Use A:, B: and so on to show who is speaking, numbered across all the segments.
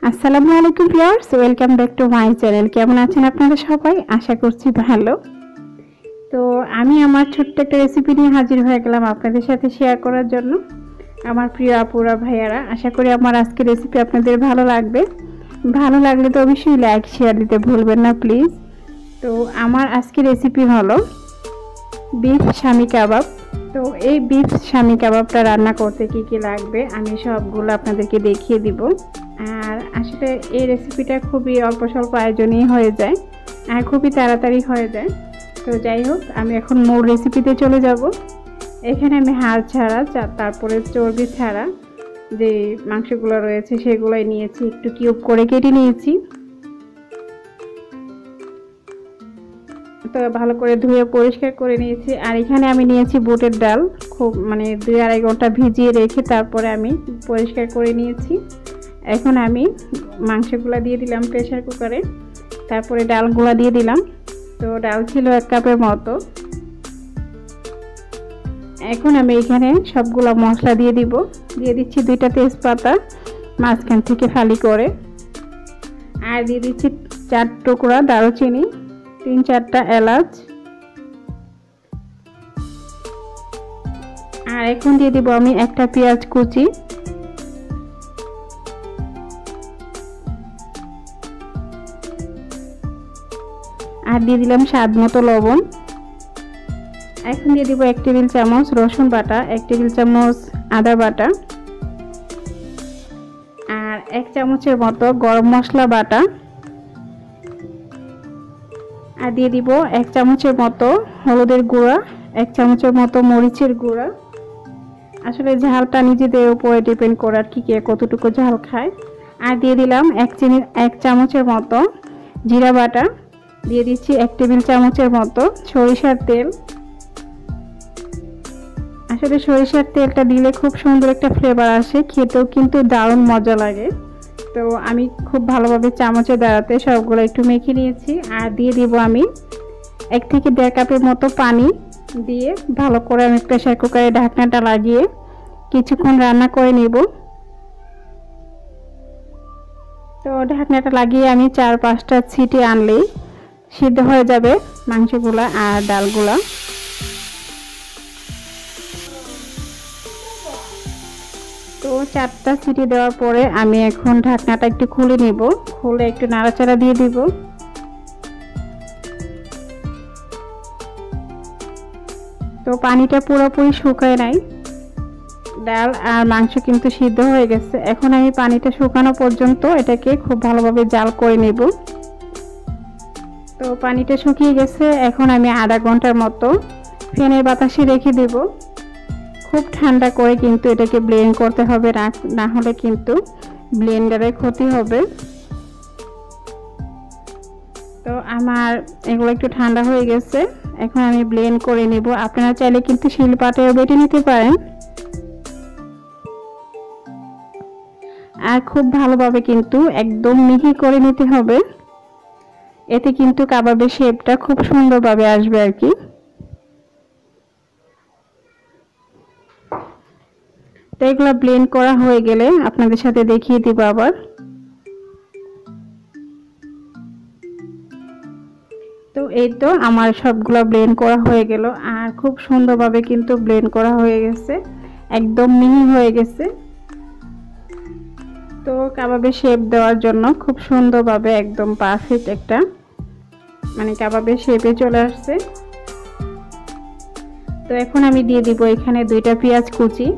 A: আসসালামু আলাইকুম viewers, welcome back to my channel. কেমন আছেন আপনারা সবাই? আশা করছি ভালো। তো আমি আমার ছোট্ট একটা রেসিপি নিয়ে হাজির হয়ে গেলাম আপনাদের সাথে শেয়ার করার জন্য। আমার প্রিয় আপুরা ভাইয়ারা, আশা করি আমার আজকের রেসিপি আপনাদের ভালো লাগবে। ভালো লাগলে তো অবশ্যই লাইক শেয়ার দিতে ভুলবেন না প্লিজ। তো আমার আজকের রেসিপি হলো বিফ শামি কাবাব। তো এই বিফ শামি কাবাবটা রান্না করতে কি কি লাগবে আমি সবগুলো আপনাদেরকে দেখিয়ে দিব। আর আসলে এই রেসিপিটা খুবই অল্প স্বল্প আয়োজনেই হয়ে যায় আর খুবই তাড়াতাড়ি হয়ে যায়। তো যাই হোক, আমি এখন মূল রেসিপিতে চলে যাব। এখানে আমি হাড় ছাড়া তারপরে চর্বি ছাড়া যে মাংসগুলো রয়েছে সেগুলোই নিয়েছি, একটু কিউব করে কেটে নিয়েছি। তো ভালো করে ধুয়ে পরিষ্কার করে নিয়েছি। আর এখানে আমি নিয়েছি বুটের ডাল, খুব 2-2.5 ঘন্টা ভিজিয়ে রেখে তারপরে আমি পরিষ্কার করে নিয়েছি। এখন আমি মাংসগুলো দিয়ে দিলাম প্রেসার কুকারে, তারপরে ডালগুলো দিয়ে দিলাম। তো ডাল ছিল 1 কাপের মতো। এখন আমি এখানে সবগুলো মশলা দিয়ে দিচ্ছি 2টা তেজপাতা মাঝখান থেকে ফালি করে, আর দিয়ে দিচ্ছি 4 টুকরা দারুচিনি, 3-4টা এলাচ, আর এখন দিয়ে দিব আমি একটা পেঁয়াজ কুচি, আর দিয়ে দিলাম স্বাদ মতো লবণ। এখন দিয়ে দিব 1 টেবিল চামচ রসুন বাটা, 1 টেবিল চামচ আদা বাটা, আর 1 চামচের মতো গরম মশলা বাটা, আর দিয়ে দিব 1 চামচের মতো হলুদের গুঁড়া, 1 চামচের মতো মরিচের গুঁড়া। আসলে ঝালটা নিজেদের উপরে ডিপেন্ড করে আর কি কে কতটুকু ঝাল খায়। আর দিয়ে দিলাম 1 চামচের মতো জিরা বাটা, দিয়ে দিচ্ছি 1 টেবিল চামচের মতো সরিষার তেল। আসলে সরিষার তেলটা দিলে খুব সুন্দর একটা ফ্লেভার আসে, খেতেও কিন্তু দারুণ মজা লাগে। তো আমি খুব ভালোভাবে চামচের দ্বারাতে সবগুলো একটু মেখে নিয়েছি। আর দিয়ে দিব আমি 1 থেকে 1.5 কাপের মতো পানি দিয়ে ভালো করে আমি প্রেসার কুকারে ঢাকনাটা লাগিয়ে কিছুক্ষণ রান্না করে নেব। তো ঢাকনাটা লাগিয়ে আমি 4-5টা সিটি আনলেই সিদ্ধ হয়ে যাবে মাংসগুলা আর ডালগুলা। তো 4টা সিটি দেওয়ার পরে আমি এখন ঢাকনাটা একটু খুলে নেব, খুলে একটু নাড়াচাড়া দিয়ে দিব। তো পানিটা পুরোপুরি শুকায় নাই, ডাল আর মাংস কিন্তু সিদ্ধ হয়ে গেছে। এখন আমি পানিটা শুকানো পর্যন্ত এটাকে খুব ভালোভাবে জাল করে নেব। তো পানিটা শুকিয়ে গেছে, এখন আমি আধা ঘন্টার মতো ফ্যানের বাতাসে রেখে দেব। খুব ঠান্ডা করে কিন্তু এটাকে ব্লেন্ড করতে হবে, না হলে কিন্তু ব্লেন্ডারে ক্ষতি হবে। তো আমার এগুলো একটু ঠান্ডা হয়ে গেছে, এখন আমি ব্লেন্ড করে নেব। আপনারা চাইলে কিন্তু শিলপাটায়ও বেটে নিতে পারেন। আর খুব ভালোভাবে কিন্তু একদম মিহি করে নিতে হবে, এতে কিন্তু কাবাবের শেপটা খুব সুন্দরভাবে আসবে আর কি। তো এগুলো ব্লেন্ড করা হয়ে গেলে আপনাদের সাথে দেখিয়ে দিব আবার। তো এই তো আমার সবগুলো ব্লেন্ড করা হয়ে গেল, আর খুব সুন্দরভাবে কিন্তু ব্লেন্ড করা হয়ে গেছে, একদম মিহি হয়ে গেছে। তো কাবাবের শেপ দেওয়ার জন্য খুব সুন্দরভাবে একদম পারফেক্ট একটা কাবাবের শেপে চলে আসছে। তো এখন আমি দিয়ে দিব এখানে 2টা পেঁয়াজ কুচি,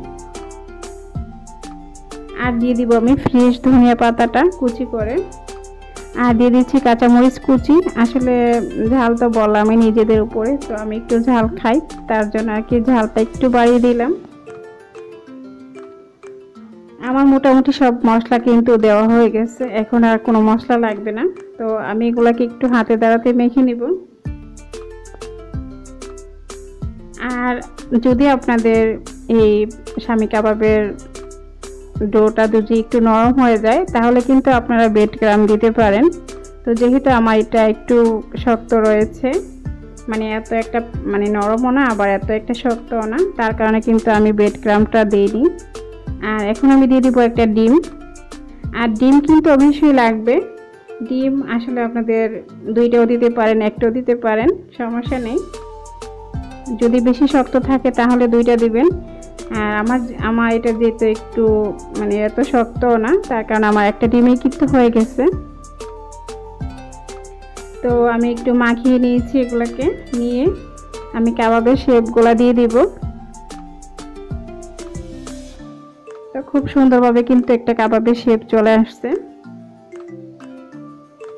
A: আর দিয়ে দিব আমি ফ্রেশ ধনিয়া পাতাটা কুচি করে, আর দিয়ে দিচ্ছি কাঁচামরিচ কুচি। আসলে ঝাল তো বললাম নিজেদের উপরে, তো আমি একটু ঝাল খাই, তার জন্য আর কি ঝালটা একটু বাড়িয়ে দিলাম। আমার মোটামুটি সব মশলা কিন্তু দেওয়া হয়ে গেছে, এখন আর কোনো মশলা লাগবে না। তো আমি এগুলাকে একটু হাতে দ্বারাতে মেখে নিব। আর যদি আপনাদের এই শামি কাবাবের ডোটা যদি একটু নরম হয়ে যায় তাহলে কিন্তু আপনারা ব্রেড ক্রাম্ব দিতে পারেন। তো যেহেতু আমার এটা একটু শক্ত রয়েছে, এত একটা নরমও না আবার এত একটা শক্তও না, তার কারণে কিন্তু আমি ব্রেড ক্রাম্বটা দিইনি। আর এখন আমি দিয়ে দিব একটা ডিম, আর আর ডিম কিন্তু অবশ্যই লাগবে। ডিম আসলে আপনাদের 2টাও দিতে পারেন, 1টাও দিতে পারেন, সমস্যা নেই। যদি বেশি শক্ত থাকে তাহলে 2টা দিবেন। আর আমার এটা যেহেতু একটু মানে এত শক্ত না, তার কারণ আমার একটা ডিমই কিন্তু হয়ে গেছে। তো আমি একটু মাখিয়ে নিয়েছি, এগুলোকে নিয়ে আমি কাবাবের শেপগুলো দিয়ে দিব। তো খুব সুন্দরভাবে কিন্তু একটা কাবাবের শেপ চলে আসছে।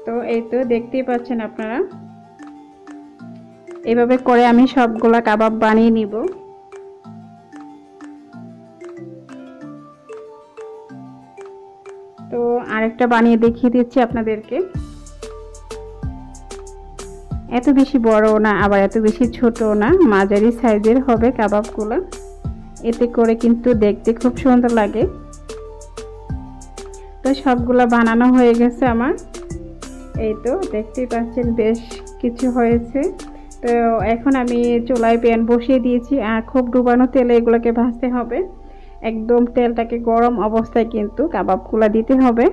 A: তো এই তো দেখতেই পাচ্ছেন আপনারা, এভাবে করে আমি সবগুলা কাবাব বানিয়ে নিব। তো আরেকটা বানিয়ে দেখিয়ে দিচ্ছি আপনাদেরকে। এত বেশি বড় না, আবার এত বেশি ছোট না, মাঝারি সাইজের হবে কাবাবগুলো। এতে করে কিন্তু দেখতে খুব সুন্দর লাগে। তো সবগুলা বানানো হয়ে গেছে আমার। এই তো দেখতেই পাচ্ছেন বেশ কিছু হয়েছে। তো এখন আমি চুলায় প্যান বসিয়ে দিয়েছি, আর খুব ডুবানো তেলে এগুলোকে ভাজতে হবে। একদম তেলটাকে গরম অবস্থায় কিন্তু কাবাবগুলো দিতে হবে।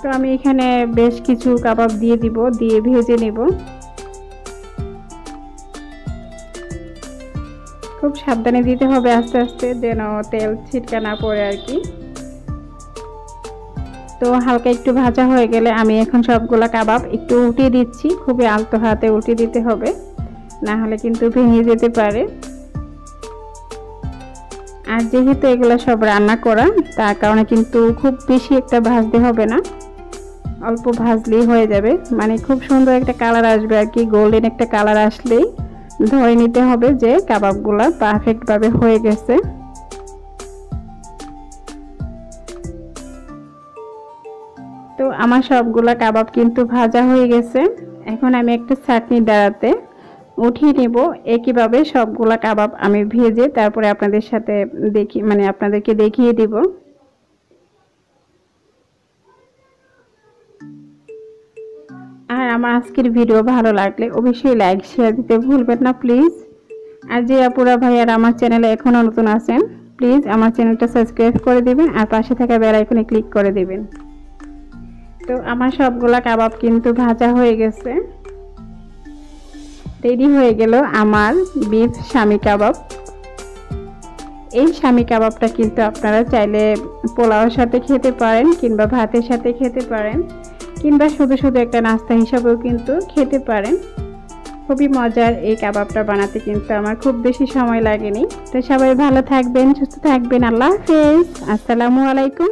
A: তো আমি এখানে বেশ কিছু কাবাব দিয়ে দিব, দিয়ে ভেজে নেব। খুব সাবধানে দিতে হবে, আস্তে আস্তে, যেন তেল ছিটকা না পড়ে আর কি। তো হালকা একটু ভাজা হয়ে গেলে আমি এখন সবগুলা কাবাব একটু উল্টিয়ে দিচ্ছি। খুবই আলতো হাতে উল্টিয়ে দিতে হবে, না হলে কিন্তু ভেঙে যেতে পারে। আর যেহেতু এগুলো সব রান্না করা, তার কারণে কিন্তু খুব বেশি একটা ভাজতে হবে না, অল্প ভাজলেই হয়ে যাবে। মানে খুব সুন্দর একটা কালার আসবে আর কি, গোল্ডেন একটা কালার আসলেই ধরে নিতে হবে যে কাবাবগুলো পারফেক্টভাবে হয়ে গেছে। তো আমার সবগুলা কাবাব কিন্তু ভাজা হয়ে গেছে। এখন আমি একটা চাটনি দ্বারাতে উঠিয়ে নেব। একইভাবে সবগুলা কাবাব আমি ভেজে তারপরে আপনাদের সাথে আপনাদেরকে দেখিয়ে দিব। আর আমার আজকের ভিডিও ভালো লাগলে অবশ্যই লাইক শেয়ার দিতে ভুলবেন না প্লিজ। আর যে আপুরা ভাইয়ারা আমার চ্যানেলে এখনও নতুন আছেন, প্লিজ আমার চ্যানেলটা সাবস্ক্রাইব করে দিবেন আর পাশে থাকা বেল আইকনে ক্লিক করে দিবেন। তো আমার সবগুলা কাবাব কিন্তু ভাজা হয়ে গেছে। রেডি হয়ে গেল আমার বিফ শামি কাবাব। এই শামি কাবাবটা কিন্তু আপনারা চাইলে পোলাওর সাথে খেতে পারেন, কিংবা ভাতের সাথে খেতে পারেন, কিংবা শুধু শুধু একটা নাস্তা হিসাবেও কিন্তু খেতে পারেন। খুবই মজার এই কাবাবটা বানাতে, কিন্তু আমার খুব বেশি সময় লাগেনি। তো সবাই ভালো থাকবেন, সুস্থ থাকবেন। আল্লাহ হাফেজ, আসসালামু আলাইকুম।